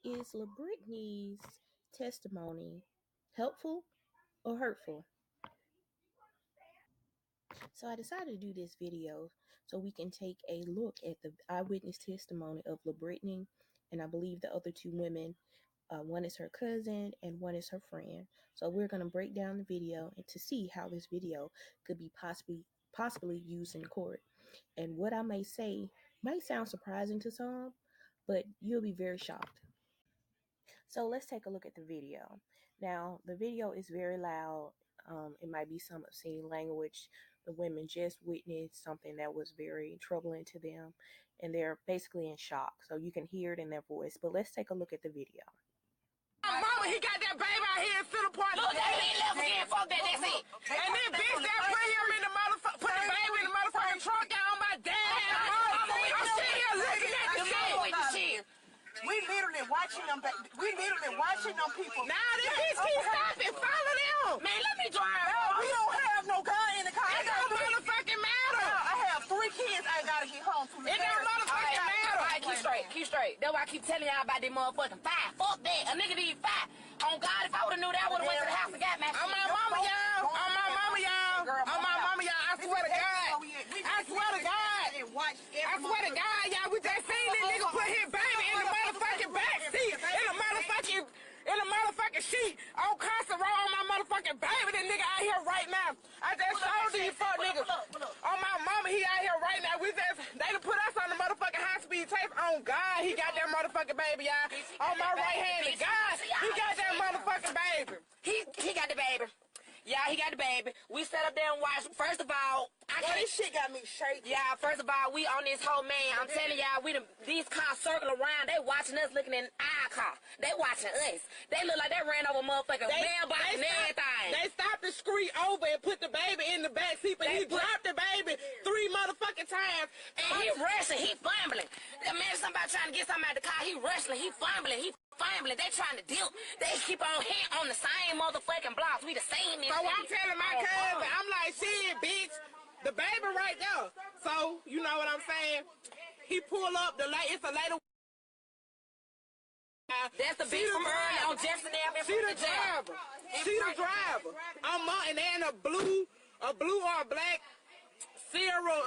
Is Brittany's testimony helpful or hurtful? So I decided to do this video so we can take a look at the eyewitness testimony of Brittany, and I believe the other two women. One is her cousin and one is her friend. So we're going to break down the video and to see how this video could be possibly used in court. And what I may say might sound surprising to some, but you'll be very shocked. So let's take a look at the video. Now, the video is very loud. It might be some obscene language. The women just witnessed something that was very troubling to them, and they're basically in shock. So you can hear it in their voice. But let's take a look at the video. Mama, he got that baby out here in Center Park. Look, they ain't left again. Fuck that, that's it. And then bitch that put him in the motherfucker, put the baby in the motherfucking trunk down my dad. I'm sitting here looking at the shit. We literally watching them people. Now this bitch keep stopping. Follow them. Man, let me drive. We don't have no gun in the car. It don't motherfucking matter. I have 3 kids I gotta get home to. It don't motherfucking matter. All right, keep straight. That's why I keep telling y'all about this motherfucking 5. Fuck that. A nigga need 5. On God, if I would've knew that, I would've went to the house and got my shit. On my mama, y'all. On my mama, y'all. On my mama, y'all. I swear to God. I swear to God. I swear to God, y'all. We just seen this nigga put his baby in the motherfucking back seat. In the motherfucking sheet. On constant roll on my motherfucking baby. This nigga out here right now. I just showed these fuck niggas. On my mama, he out here right now. They done put us on the motherfucking high-speed tape. On God, he got that motherfucking baby, y'all. On my right hand, God, he got that motherfucking baby. He got the baby. Yeah, he got the baby. We sat up there and watched. First of all, this shit got me shaking. Yeah, first of all, we on this whole man. I'm telling y'all, these cars circle around. They watching us looking in our car. They watching us. They look like they ran over motherfucking mailbox and everything. They stopped the screen over and put the baby in the back seat, but he dropped the baby 3 motherfucking times. And he rushing, he fumbling. Imagine somebody trying to get something out of the car. He rushing, he fumbling, They trying to dip. They keep on hitting on the same motherfucking blocks. We the same. So I'm telling my cousin, I'm like, shit, bitch, the baby right there. So, you know what I'm saying? He pull up, it's a lady. That's the bitch from early on Jefferson Avenue. She the driver. And they in a blue or a black Sierra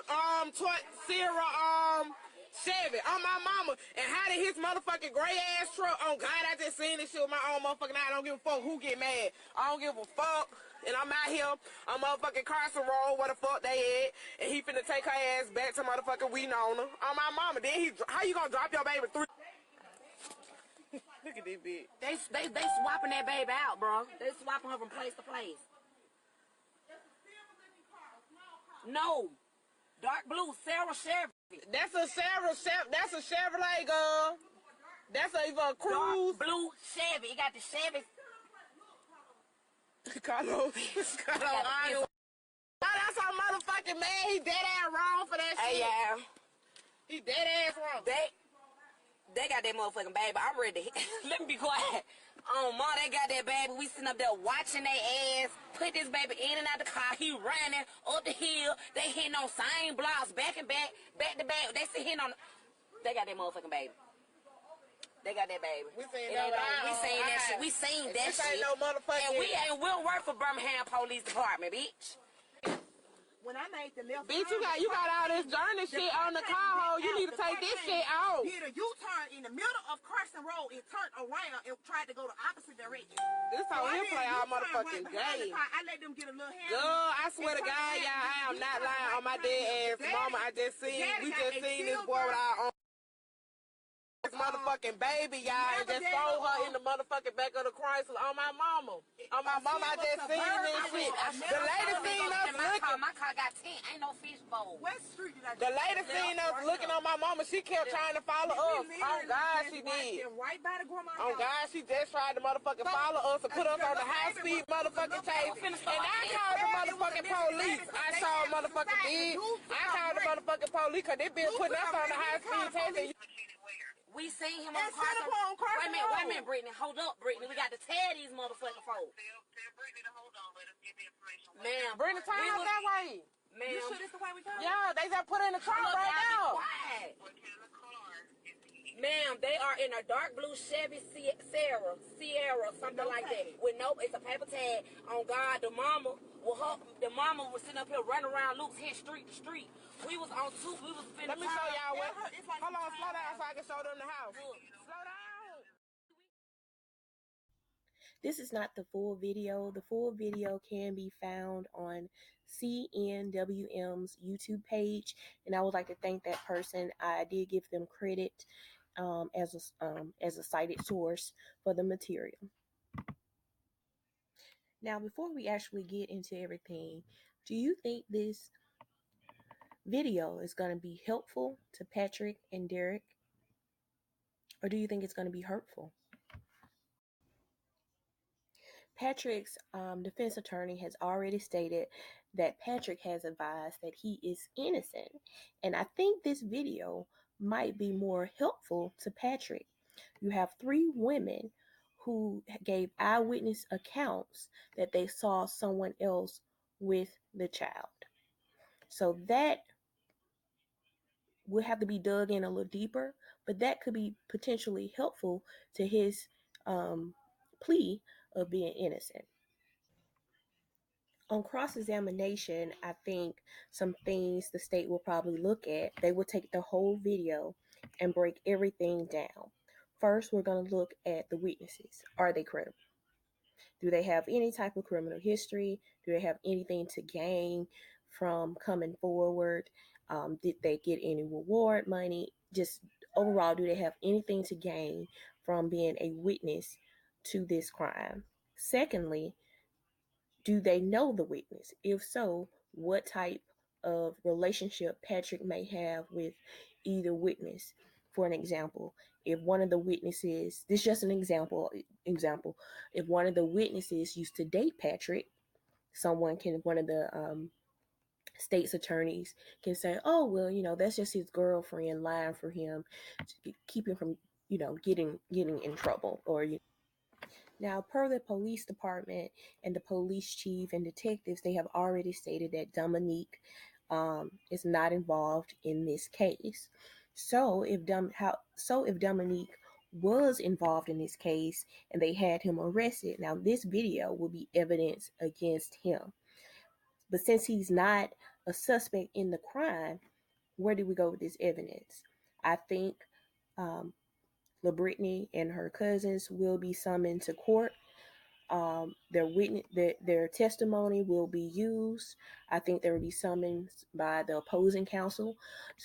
Chevy on my mama, and how did his motherfucking gray ass truck? Oh God, I just seen this shit with my own motherfucking eye. I don't give a fuck who get mad. I don't give a fuck. And I'm out here on motherfucking Carson Road, where the fuck they at, and he finna take her ass back to motherfucking Winona on my mama. Then how you gonna drop your baby 3? Look at this bitch. They swapping that baby out, bro. They swapping her from place to place. No, dark blue Sarah Chevy. That's a Chevrolet, girl. That's either a Cruise. Dark blue Chevy. It got the Chevy. Carlos. That's our motherfucking man. He dead ass wrong for that shit. Hey, yeah. He dead ass wrong. They got that motherfucking baby. I'm ready. Let me be quiet. Mom, they got that baby. We sitting up there watching their ass. Put this baby in and out the car. He running up the hill. They hitting on same blocks, back to back. They sit hitting on. They got that motherfucking baby. They got that baby. We seen that shit. We seen that shit. Ain't no motherfucking. And we'll work for Birmingham Police Department, bitch. When I made the left, bitch, you got all this journey shit on the car hole. You need to take this shit out. Did a U-turn in the middle of Carson Road and turned around and tried to go the opposite direction. This how he play our motherfucking game. I let them get a little hand. Girl, I swear to God, y'all, I am not lying on my dead ass mama. We just seen this boy with our own motherfucking baby, y'all, and just throw her in the motherfucking back of the Chrysler on my mama. On my mama, I just seen this shit. The lady seen us looking. My car got 10. Ain't no fish bowl. What street did I The lady seen us looking on my mama. She kept trying to follow us. Oh God, she did. Right by the grandma. Oh God, she just tried to motherfucking follow us and put us on the high-speed motherfucking chase. And I called the motherfucking police. I saw motherfucking did. I called the motherfucking police because they been putting us on the high-speed chase. We seen him on Carson. Wait a minute, Brittany. Hold up, Brittany. We got to tell these motherfucking folks. Tell Brittany to hold on. Let us get the information. Ma'am, Brittany, turn out that way. Ma'am. You sure this the way we come? Yeah, they just put in the car right now. Quiet. What kind of car is he? Ma'am, they are in a dark blue Chevy Sierra, something like that. With no, it's a paper tag. On God, the mama was sitting up here running around Luke's hit street to street. We was on two. We was finna. Let me show y'all what. Hold on, slow down so I can show them the house. Slow down. This is not the full video. The full video can be found on CNWM's YouTube page, and I would like to thank that person. I did give them credit as a cited source for the material. Now, before we actually get into everything, do you think this video is going to be helpful to Patrick and Derek, or do you think it's going to be hurtful? Patrick's defense attorney has already stated that Patrick has advised that he is innocent. And I think this video might be more helpful to Patrick. You have 3 women who gave eyewitness accounts that they saw someone else with the child. So that will have to be dug in a little deeper, but that could be potentially helpful to his plea of being innocent. On cross-examination, I think some things the state will probably look at, they will take the whole video and break everything down. First, we're going to look at the witnesses. Are they credible? Do they have any type of criminal history? Do they have anything to gain from coming forward? Did they get any reward money? Just overall, do they have anything to gain from being a witness to this crime? Secondly, do they know the witness? If so, what type of relationship Patrick may have with either witness? For an example, if one of the witnesses, this is just an example, if one of the witnesses used to date Patrick, one of the state's attorneys can say, oh, well, that's just his girlfriend lying for him to keep him from, getting in trouble, or now, per the police department and the police chief and detectives, they have already stated that Dominique is not involved in this case. So if Dominique was involved in this case and they had him arrested, now this video will be evidence against him. But since he's not a suspect in the crime, where do we go with this evidence? I think Brittany and her cousins will be summoned to court. Their testimony will be used. I think there will be summoned by the opposing counsel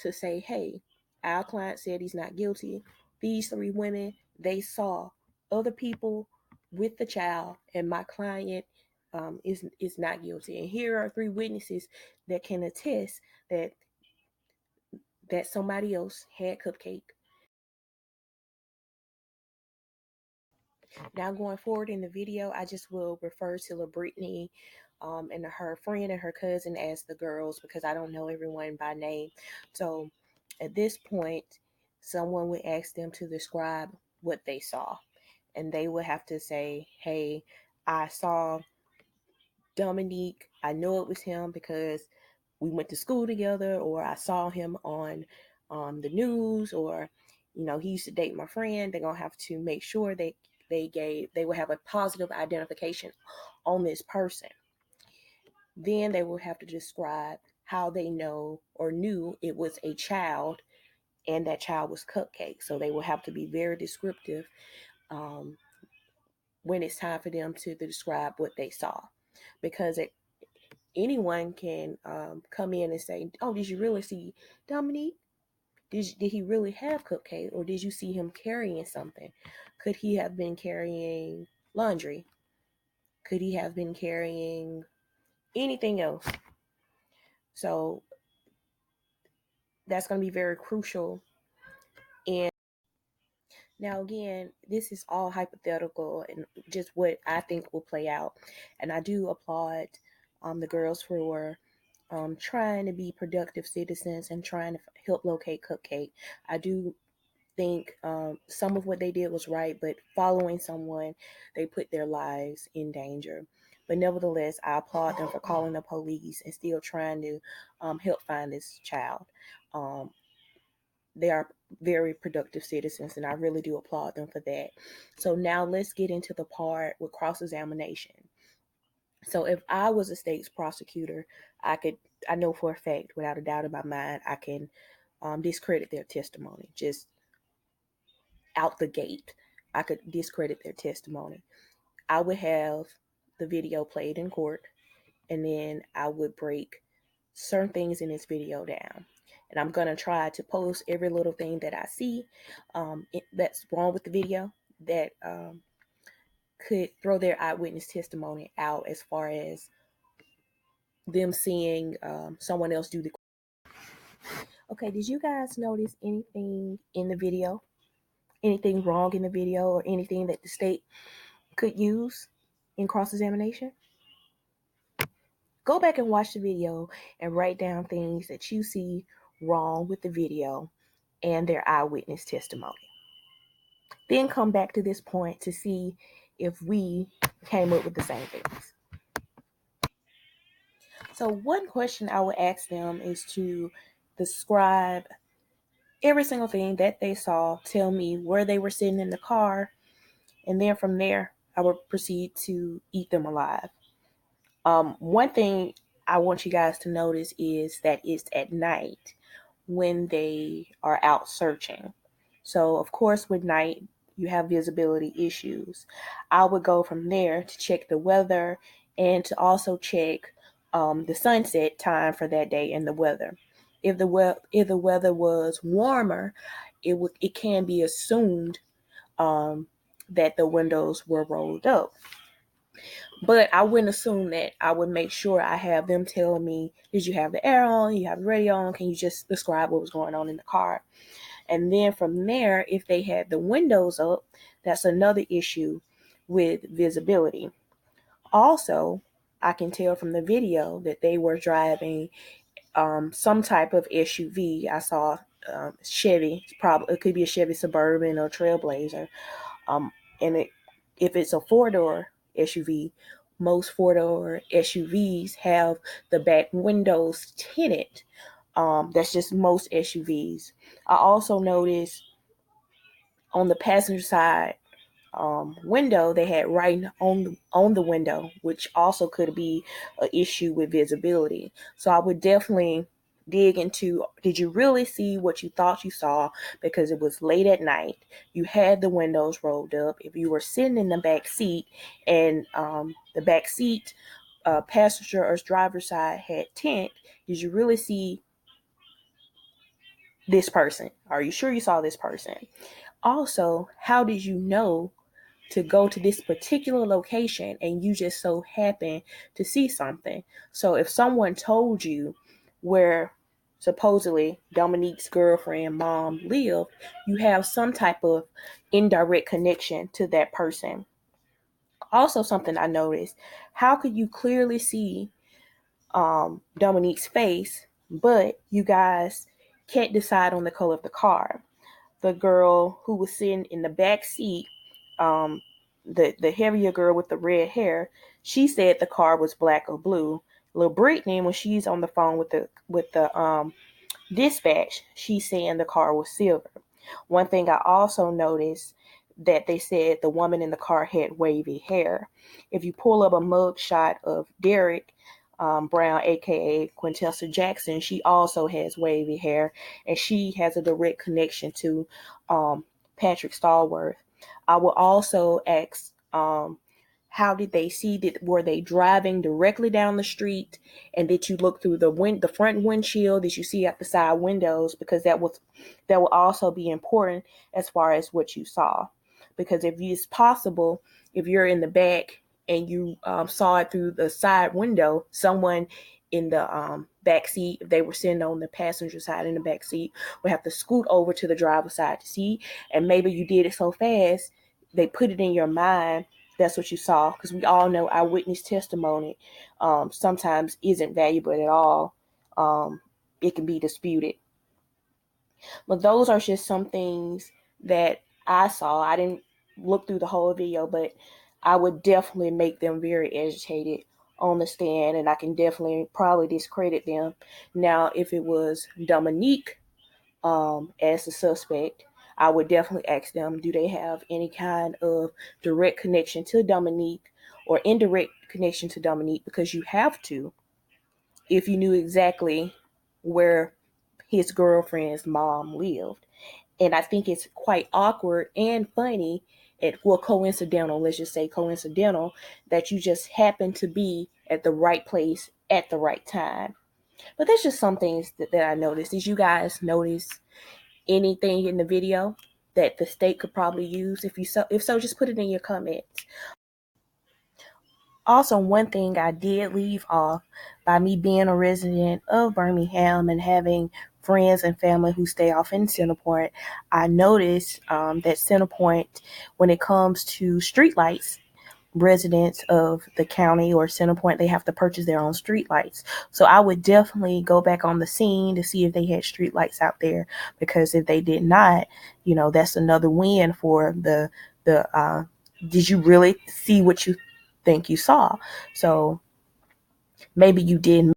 to say, hey, our client said he's not guilty. These 3 women, they saw other people with the child, and my client is not guilty. And here are 3 witnesses that can attest that somebody else had Cupcake. Now, going forward in the video, I just will refer to Brittany and her friend and her cousin as the girls, because I don't know everyone by name. So at this point, someone would ask them to describe what they saw. And they would have to say, hey, I saw Dominique. I know it was him because we went to school together, or I saw him on the news, or, he used to date my friend. They're going to have to make sure they will have a positive identification on this person. Then they will have to describe how they know or knew it was a child, and that child was Cupcake. So they will have to be very descriptive when it's time for them to describe what they saw, because anyone can come in and say, oh, did you really see Dominique? Did he really have Cupcake, or did you see him carrying something? Could he have been carrying laundry? Could he have been carrying anything else? So that's going to be very crucial. And now, again, this is all hypothetical and just what I think will play out. And I do applaud the girls for trying to be productive citizens and trying to help locate Cupcake. I do think some of what they did was right, but following someone, they put their lives in danger. But nevertheless, I applaud them for calling the police and still trying to help find this child. They are very productive citizens, and I really do applaud them for that. So now let's get into the part with cross-examination. So if I was a state's prosecutor, I know for a fact, without a doubt in my mind, I can discredit their testimony. Just out the gate, I could discredit their testimony. I would have the video played in court, and then I would break certain things in this video down. And I'm going to try to post every little thing that I see that's wrong with the video that could throw their eyewitness testimony out, as far as them seeing someone else do the. Okay, did you guys notice anything in the video? Anything wrong in the video, or anything that the state could use in cross-examination? Go back and watch the video and write down things that you see wrong with the video and their eyewitness testimony. Then come back to this point to see if we came up with the same things. So one question I would ask them is to describe every single thing that they saw, tell me where they were sitting in the car, and then from there, I would proceed to eat them alive. One thing I want you guys to notice is that it's at night when they are out searching. So, of course, with night, you have visibility issues. I would go from there to check the weather and to also check the sunset time for that day and the weather. If the weather was warmer, it can be assumed that the windows were rolled up. But I wouldn't assume that. I would make sure I have them tell me, did you have the air on? You have the radio on? Can you just describe what was going on in the car? And then from there, if they had the windows up, that's another issue with visibility. Also, I can tell from the video that they were driving some type of SUV. I saw Chevy. It could be a Chevy Suburban or Trailblazer. And if it's a four-door SUV, most four-door SUVs have the back windows tinted. That's just most SUVs. I also noticed on the passenger side window, they had writing on the window, which also could be an issue with visibility. So I would definitely dig into, did you really see what you thought you saw? Because it was late at night, you had the windows rolled up. If you were sitting in the back seat and the back seat passenger or driver's side had tint, did you really see this person? Are you sure you saw this person? Also, how did you know to go to this particular location and you just so happen to see something? So if someone told you where supposedly Dominique's girlfriend mom lived, you have some type of indirect connection to that person. Also, something I noticed, how could you clearly see Dominique's face, but you guys can't decide on the color of the car? The girl who was sitting in the back seat, the heavier girl with the red hair, she said the car was black or blue. Little Brittany, when she's on the phone with the dispatch, she's saying the car was silver. One thing I also noticed, that they said the woman in the car had wavy hair. If you pull up a mug shot of Derek Brown, aka Quintessa Jackson, she also has wavy hair, and she has a direct connection to Patrick Stallworth. I will also ask, how did they see? Were they driving directly down the street, and did you look through the front windshield? Did you see out the side windows? Because that will also be important as far as what you saw. Because if it's possible, if you're in the back and you saw it through the side window, someone in the back seat, if they were sitting on the passenger side in the back seat, would have to scoot over to the driver's side to see. And maybe you did it so fast, they put it in your mind that's what you saw. Because we all know eyewitness testimony sometimes isn't valuable at all. It can be disputed. But those are just some things that I saw. I didn't look through the whole video, but I would definitely make them very agitated on the stand, and I can definitely probably discredit them. Now, if it was Dominique as a suspect, I would definitely ask them, do they have any kind of direct connection to Dominique or indirect connection to Dominique? Because you have to, if you knew exactly where his girlfriend's mom lived. And I think it's quite awkward and funny, coincidental, let's just say coincidental, that you just happen to be at the right place at the right time. But that's just some things that I noticed. Did you guys notice anything in the video that the state could probably use? If so, just put it in your comments. Also, one thing I did leave off, by me being a resident of Birmingham and having friends and family who stay off in Centerpoint, I noticed that Centerpoint, when it comes to streetlights, residents of the county or Centerpoint, they have to purchase their own streetlights. So I would definitely go back on the scene to see if they had streetlights out there, because if they did not, that's another win for the did you really see what you think you saw? So maybe you did